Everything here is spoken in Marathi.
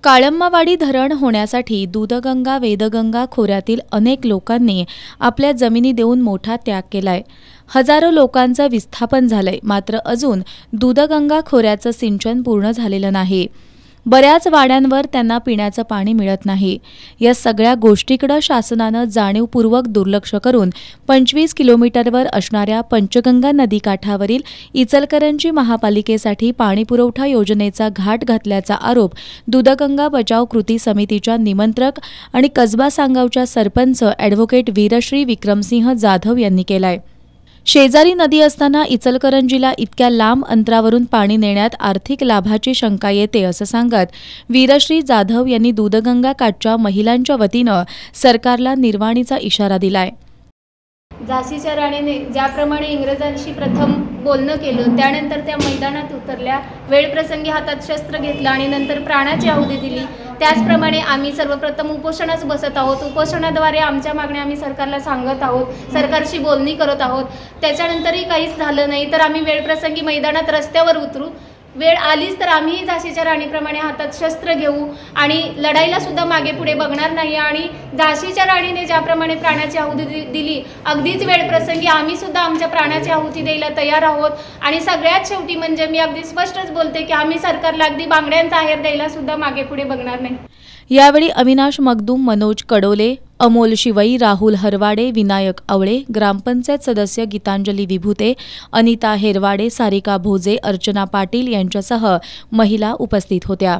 काळम्मावाडी धरण होण्यासाठी दूधगंगा वेदगंगा खोऱ्यातील अनेक लोकांनी आपल्या जमिनी देऊन मोठा त्याग केलाय। हजारो लोकांचं विस्थापन झालंय, मात्र अजून दूधगंगा खोऱ्याचं सिंचन पूर्ण झालेलं नाही। बऱ्याच वाड्यांवर त्यांना पिण्याचं पाणी मिळत नाही। या सगळ्या गोष्टीकडे शासनानं जाणीवपूर्वक दुर्लक्ष करून 25 किलोमीटरवर असणाऱ्या पंचगंगा नदीकाठावरील इचलकरंजी महापालिकेसाठी पाणीपुरवठा योजनेचा घाट घातल्याचा आरोप दूधगंगा बचाव कृती समितीच्या निमंत्रक आणि कसबा सांगवच्या सरपंच ॲडव्होकेट वीरश्री विक्रमसिंह जाधव यांनी केलाय। शेजारी नदी असताना इचलकरंजीला इतक्या लांब अंतरावरून पाणी नेण्यात आर्थिक लाभाची शंका येते असं सांगत वीरश्री जाधव यांनी दूधगंगा काठच्या महिलांच्या वतीनं सरकारला निर्वाणीचा इशारा दिलाय। झाशीच्या राणीने ज्याप्रमाणे इंग्रजांशी प्रथम बोलणं केलं, त्यानंतर त्या मैदानात उतरल्या, वेळप्रसंगी हातात शस्त्र घेतलं आणि नंतर प्राणाची आहुती दिली। त्याचप्रमाणे आम्ही सर्वप्रथम उपोषणास बसत आहोत। उपोषणाद्वारे आमच्या मागण्या आम्ही सरकारला सांगत आहोत, सरकारशी बोलणी करत आहोत। त्याच्यानंतरही काहीच झालं नाही तर आम्ही वेळप्रसंगी मैदानात रस्त्यावर उतरू। वेळ आलीच तर आम्ही झाशीच्या राणीप्रमाणे हातात शस्त्र घेऊ आणि लढाईला सुद्धा मागे पुढे बघणार नाही। आणि झाशीच्या राणीने ज्याप्रमाणे प्राणाची आहुती दिली, अगदीच वेळप्रसंगी आम्ही सुद्धा आमच्या प्राणाची आहुती द्यायला तयार आहोत। आणि सगळ्यात शेवटी म्हणजे मी अगदी स्पष्टच बोलते की आम्ही सरकारला अगदी बांगड्यांचा आहेर द्यायला सुद्धा मागे पुढे बघणार नाही। यावेळी अविनाश मगदूम, मनोज कडोले, अमोल शिवई, राहुल हरवाडे, विनायक आवळे, ग्रामपंचायत सदस्य गीतांजली विभूते, अनिता हेरवाडे, सारिका भोजे, अर्चना पाटील यांच्यासह महिला उपस्थित होत्या।